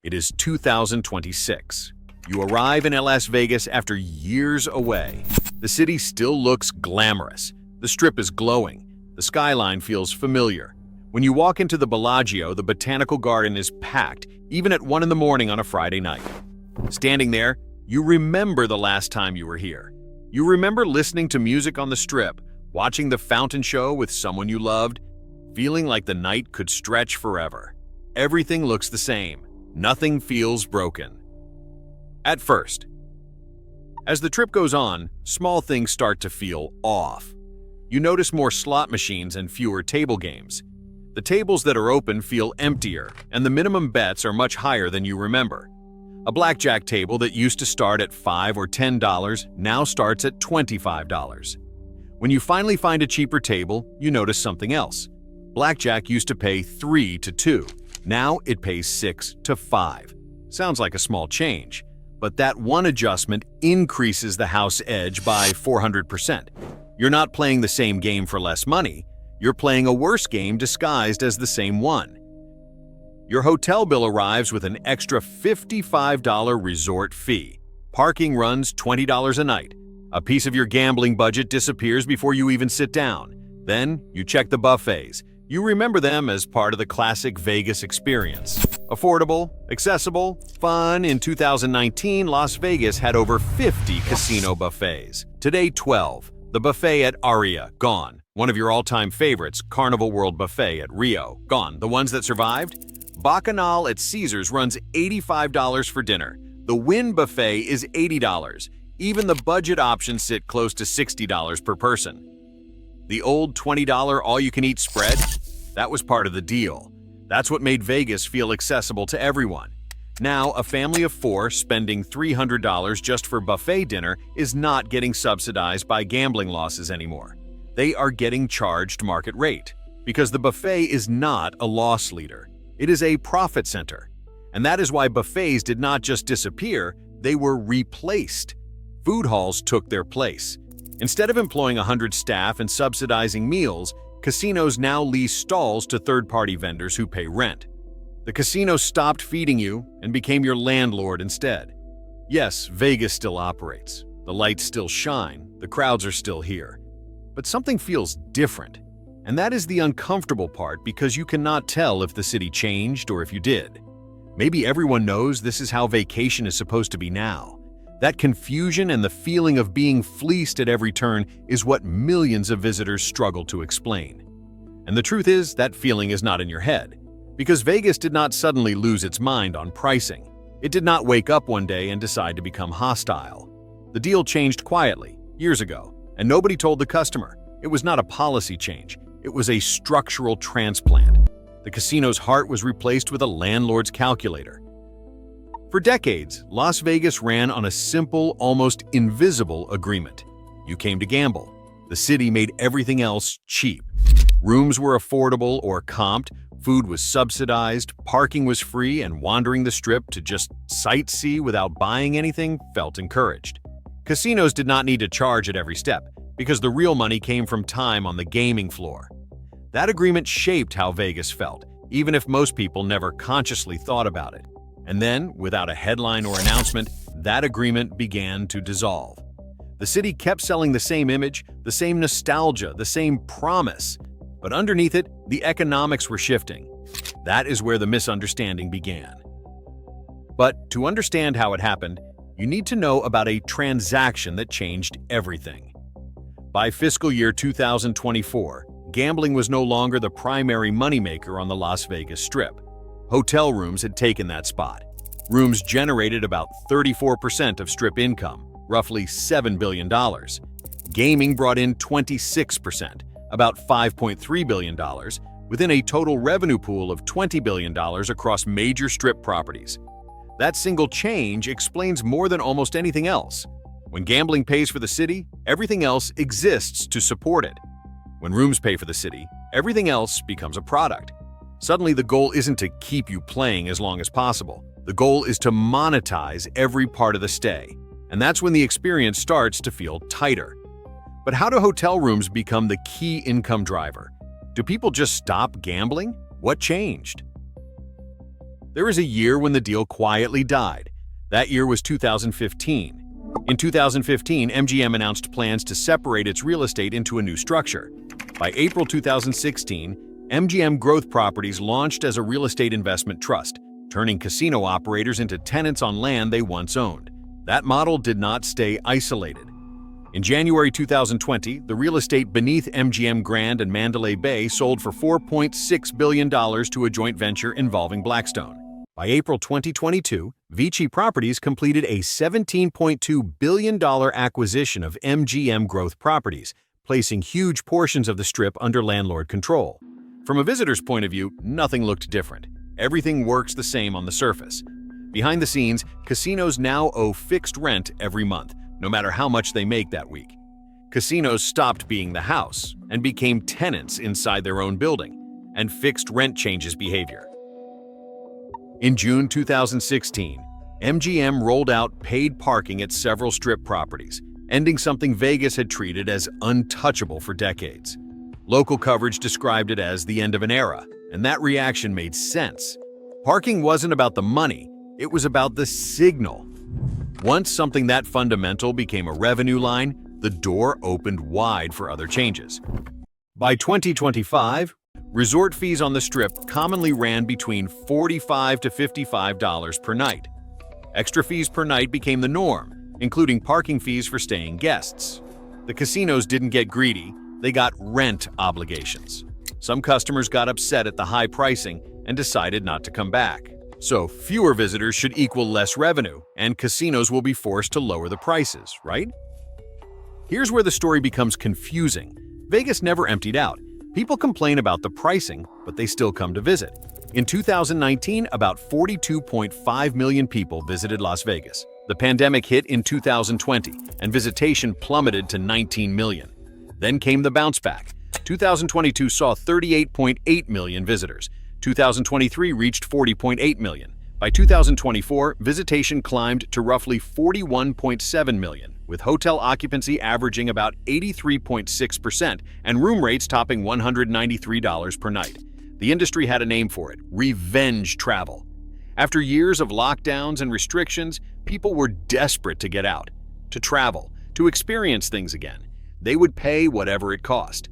It is 2026. You arrive in Las Vegas after years away. The city still looks glamorous. The Strip is glowing. The skyline feels familiar. When you walk into the Bellagio, the botanical garden is packed, even at 1 in the morning on a Friday night. Standing there, you remember the last time you were here. You remember listening to music on the Strip, watching the fountain show with someone you loved, feeling like the night could stretch forever. Everything looks the same. Nothing feels broken. At first. As the trip goes on, small things start to feel off. You notice more slot machines and fewer table games. The tables that are open feel emptier, and the minimum bets are much higher than you remember. A blackjack table that used to start at $5 or $10 now starts at $25. When you finally find a cheaper table, you notice something else. Blackjack used to pay $3 to $2. Now it pays $6 to $5. Sounds like a small change, but that one adjustment increases the house edge by 400%. You're not playing the same game for less money. You're playing a worse game disguised as the same one. Your hotel bill arrives with an extra $55 resort fee. Parking runs $20 a night. A piece of your gambling budget disappears before you even sit down. Then you check the buffets. You remember them as part of the classic Vegas experience. Affordable, accessible, fun. In 2019, Las Vegas had over 50 casino buffets. Today, 12. The buffet at Aria, gone. One of your all-time favorites, Carnival World Buffet at Rio, gone. The ones that survived? Bacchanal at Caesars runs $85 for dinner. The Wynn Buffet is $80. Even the budget options sit close to $60 per person. The old $20 all-you-can-eat spread? That was part of the deal. That's what made Vegas feel accessible to everyone. Now, a family of 4 spending $300 just for buffet dinner is not getting subsidized by gambling losses anymore. They are getting charged market rate, because the buffet is not a loss leader. It is a profit center. And that is why buffets did not just disappear, they were replaced. Food halls took their place. Instead of employing 100 staff and subsidizing meals, casinos now lease stalls to third-party vendors who pay rent. The casino stopped feeding you and became your landlord instead. Yes, Vegas still operates. The lights still shine, the crowds are still here. But something feels different. And that is the uncomfortable part, because you cannot tell if the city changed or if you did. Maybe everyone knows this is how vacation is supposed to be now. That confusion and the feeling of being fleeced at every turn is what millions of visitors struggle to explain. And the truth is, that feeling is not in your head, because Vegas did not suddenly lose its mind on pricing. It did not wake up one day and decide to become hostile. The deal changed quietly, years ago, and nobody told the customer. It was not a policy change, it was a structural transplant. The casino's heart was replaced with a landlord's calculator. For decades, Las Vegas ran on a simple, almost invisible agreement. You came to gamble. The city made everything else cheap. Rooms were affordable or comped, food was subsidized, parking was free, and wandering the Strip to just sightsee without buying anything felt encouraged. Casinos did not need to charge at every step, because the real money came from time on the gaming floor. That agreement shaped how Vegas felt, even if most people never consciously thought about it. And then, without a headline or announcement, that agreement began to dissolve. The city kept selling the same image, the same nostalgia, the same promise. But underneath it, the economics were shifting. That is where the misunderstanding began. But to understand how it happened, you need to know about a transaction that changed everything. By fiscal year 2024, gambling was no longer the primary moneymaker on the Las Vegas Strip. Hotel rooms had taken that spot. Rooms generated about 34% of Strip income, roughly $7 billion. Gaming brought in 26%, about $5.3 billion, within a total revenue pool of $20 billion across major Strip properties. That single change explains more than almost anything else. When gambling pays for the city, everything else exists to support it. When rooms pay for the city, everything else becomes a product. Suddenly, the goal isn't to keep you playing as long as possible. The goal is to monetize every part of the stay. And that's when the experience starts to feel tighter. But how do hotel rooms become the key income driver? Do people just stop gambling? What changed? There was a year when the deal quietly died. That year was 2015. In 2015, MGM announced plans to separate its real estate into a new structure. By April 2016, MGM Growth Properties launched as a real estate investment trust, turning casino operators into tenants on land they once owned. That model did not stay isolated. In January 2020, the real estate beneath MGM Grand and Mandalay Bay sold for $4.6 billion to a joint venture involving Blackstone. By April 2022, Vici Properties completed a $17.2 billion acquisition of MGM Growth Properties, placing huge portions of the Strip under landlord control. From a visitor's point of view, nothing looked different. Everything works the same on the surface. Behind the scenes, casinos now owe fixed rent every month, no matter how much they make that week. Casinos stopped being the house and became tenants inside their own building, and fixed rent changes behavior. In June 2016, MGM rolled out paid parking at several Strip properties, ending something Vegas had treated as untouchable for decades. Local coverage described it as the end of an era, and that reaction made sense. Parking wasn't about the money, it was about the signal. Once something that fundamental became a revenue line, the door opened wide for other changes. By 2025, resort fees on the Strip commonly ran between $45 to $55 per night. Extra fees per night became the norm, including parking fees for staying guests. The casinos didn't get greedy, they got rent obligations. Some customers got upset at the high pricing and decided not to come back. So fewer visitors should equal less revenue, and casinos will be forced to lower the prices, right? Here's where the story becomes confusing. Vegas never emptied out. People complain about the pricing, but they still come to visit. In 2019, about 42.5 million people visited Las Vegas. The pandemic hit in 2020, and visitation plummeted to 19 million. Then came the bounce back. 2022 saw 38.8 million visitors. 2023 reached 40.8 million. By 2024, visitation climbed to roughly 41.7 million, with hotel occupancy averaging about 83.6% and room rates topping $193 per night. The industry had a name for it: revenge travel. After years of lockdowns and restrictions, people were desperate to get out, to travel, to experience things again. They would pay whatever it cost.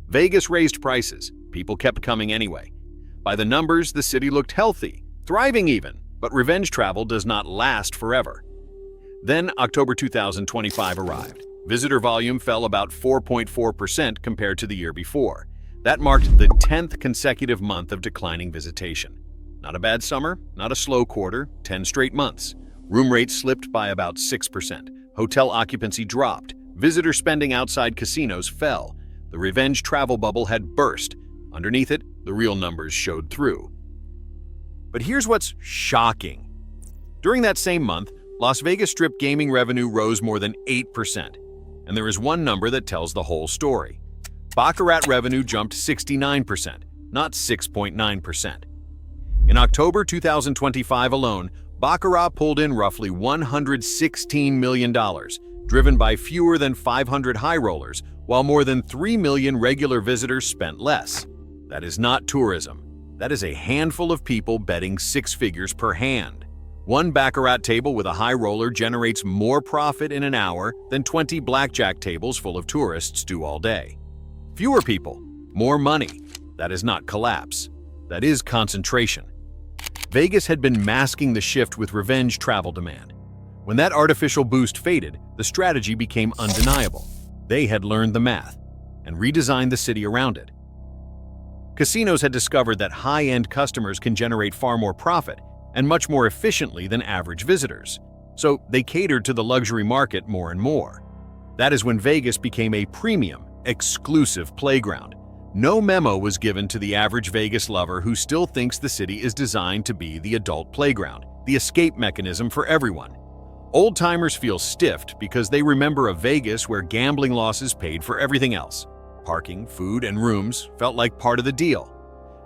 Vegas raised prices. People kept coming anyway. By the numbers, the city looked healthy, thriving even, but revenge travel does not last forever. Then October 2025 arrived. Visitor volume fell about 4.4% compared to the year before. That marked the 10th consecutive month of declining visitation. Not a bad summer, not a slow quarter, 10 straight months. Room rates slipped by about 6%. Hotel occupancy dropped. Visitor spending outside casinos fell. The revenge travel bubble had burst. Underneath it, the real numbers showed through. But here's what's shocking. During that same month, Las Vegas Strip gaming revenue rose more than 8%. And there is one number that tells the whole story. Baccarat revenue jumped 69%, not 6.9%. In October 2025 alone, Baccarat pulled in roughly $116 million, driven by fewer than 500 high rollers, while more than 3 million regular visitors spent less. That is not tourism. That is a handful of people betting six figures per hand. One Baccarat table with a high roller generates more profit in an hour than 20 blackjack tables full of tourists do all day. Fewer people, more money. That is not collapse. That is concentration. Vegas had been masking the shift with revenge travel demand. When that artificial boost faded, the strategy became undeniable. They had learned the math and redesigned the city around it. Casinos had discovered that high-end customers can generate far more profit and much more efficiently than average visitors. So they catered to the luxury market more and more. That is when Vegas became a premium, exclusive playground. No memo was given to the average Vegas lover who still thinks the city is designed to be the adult playground, the escape mechanism for everyone. Old-timers feel stiffed because they remember a Vegas where gambling losses paid for everything else. Parking, food, and rooms felt like part of the deal.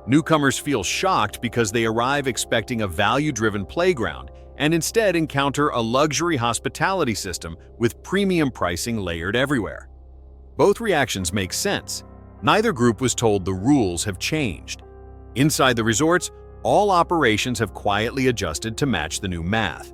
Newcomers feel shocked because they arrive expecting a value-driven playground and instead encounter a luxury hospitality system with premium pricing layered everywhere. Both reactions make sense. Neither group was told the rules have changed. Inside the resorts, all operations have quietly adjusted to match the new math.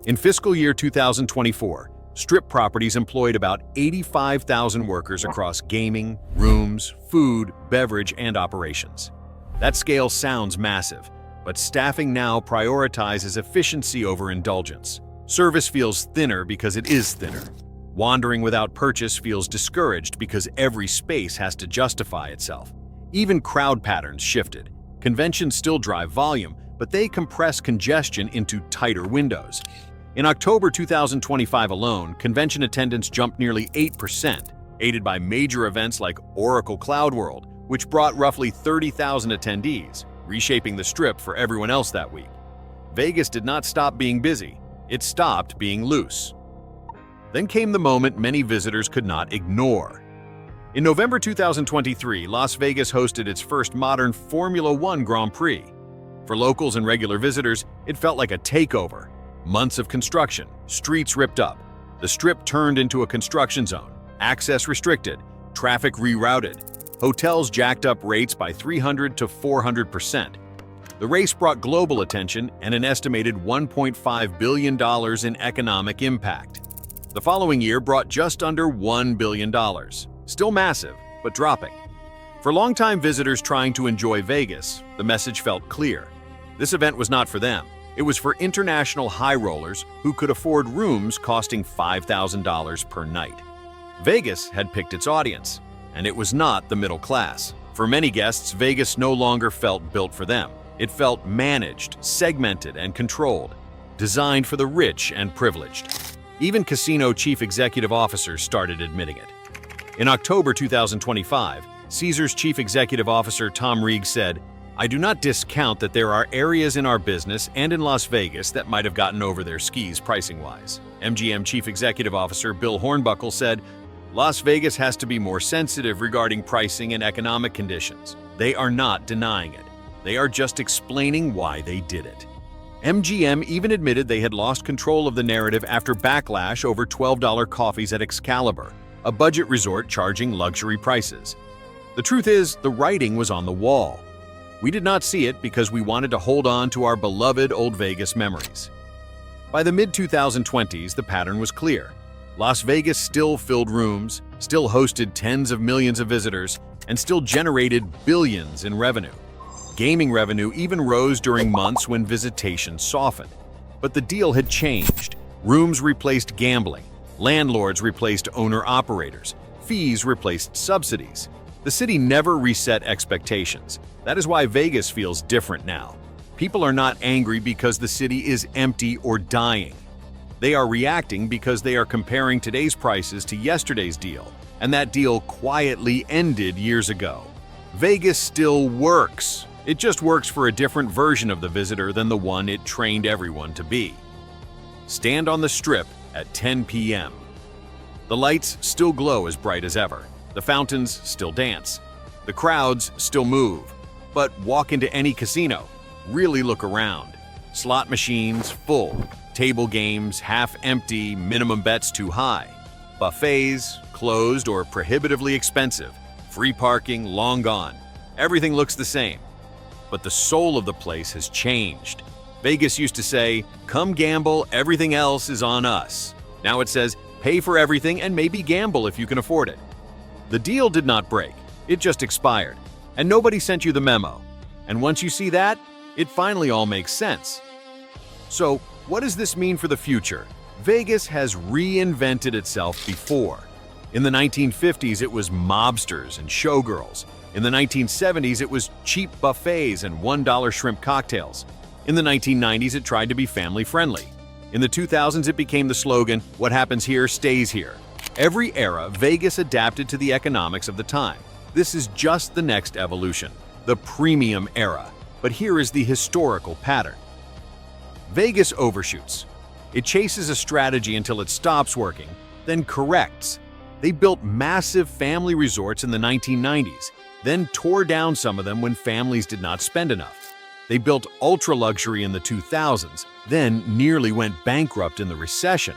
In fiscal year 2024, Strip properties employed about 85,000 workers across gaming, rooms, food, beverage, and operations. That scale sounds massive, but staffing now prioritizes efficiency over indulgence. Service feels thinner because it is thinner. Wandering without purchase feels discouraged because every space has to justify itself. Even crowd patterns shifted. Conventions still drive volume, but they compress congestion into tighter windows. In October 2025 alone, convention attendance jumped nearly 8%, aided by major events like Oracle Cloud World, which brought roughly 30,000 attendees, reshaping the Strip for everyone else that week. Vegas did not stop being busy, it stopped being loose. Then came the moment many visitors could not ignore. In November 2023, Las Vegas hosted its first modern Formula One Grand Prix. For locals and regular visitors, it felt like a takeover. Months of construction, streets ripped up, the Strip turned into a construction zone, access restricted, traffic rerouted, hotels jacked up rates by 300 to 400%. The race brought global attention and an estimated $1.5 billion in economic impact. The following year brought just under $1 billion, still massive, but dropping. For longtime visitors trying to enjoy Vegas, the message felt clear. This event was not for them. It was for international high rollers who could afford rooms costing $5,000 per night. Vegas had picked its audience, and it was not the middle class. For many guests, Vegas no longer felt built for them. It felt managed, segmented, and controlled, designed for the rich and privileged. Even casino chief executive officers started admitting it. In October 2025, Caesars chief executive officer Tom Reeg said, "I do not discount that there are areas in our business and in Las Vegas that might have gotten over their skis pricing-wise." MGM Chief Executive Officer Bill Hornbuckle said, "Las Vegas has to be more sensitive regarding pricing and economic conditions. They are not denying it. They are just explaining why they did it." MGM even admitted they had lost control of the narrative after backlash over $12 coffees at Excalibur, a budget resort charging luxury prices. The truth is, the writing was on the wall. We did not see it because we wanted to hold on to our beloved old Vegas memories. By the mid-2020s, the pattern was clear. Las Vegas still filled rooms, still hosted tens of millions of visitors, and still generated billions in revenue. Gaming revenue even rose during months when visitation softened. But the deal had changed. Rooms replaced gambling, landlords replaced owner-operators, fees replaced subsidies. The city never reset expectations. That is why Vegas feels different now. People are not angry because the city is empty or dying. They are reacting because they are comparing today's prices to yesterday's deal, and that deal quietly ended years ago. Vegas still works. It just works for a different version of the visitor than the one it trained everyone to be. Stand on the Strip at 10 p.m. The lights still glow as bright as ever. The fountains still dance. The crowds still move. But walk into any casino. Really look around. Slot machines full. Table games half empty, minimum bets too high. Buffets closed or prohibitively expensive. Free parking long gone. Everything looks the same. But the soul of the place has changed. Vegas used to say, "Come gamble, everything else is on us." Now it says, "Pay for everything and maybe gamble if you can afford it." The deal did not break. It just expired. And nobody sent you the memo. And once you see that, it finally all makes sense. So, what does this mean for the future? Vegas has reinvented itself before. In the 1950s, it was mobsters and showgirls. In the 1970s, it was cheap buffets and $1 shrimp cocktails. In the 1990s, it tried to be family-friendly. In the 2000s, it became the slogan, "What happens here stays here." Every era, Vegas adapted to the economics of the time. This is just the next evolution, the premium era. But here is the historical pattern. Vegas overshoots. It chases a strategy until it stops working, then corrects. They built massive family resorts in the 1990s, then tore down some of them when families did not spend enough. They built ultra-luxury in the 2000s, then nearly went bankrupt in the recession.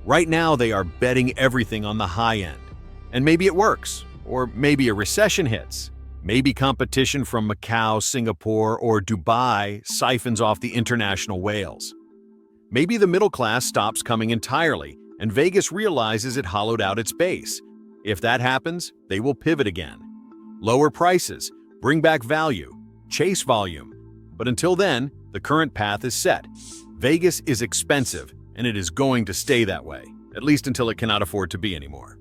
Right now, they are betting everything on the high end. And maybe it works, or maybe a recession hits. Maybe competition from Macau, Singapore, or Dubai siphons off the international whales. Maybe the middle class stops coming entirely, and Vegas realizes it hollowed out its base. If that happens, they will pivot again. Lower prices, bring back value, chase volume. But until then, the current path is set. Vegas is expensive, and it is going to stay that way, at least until it cannot afford to be anymore.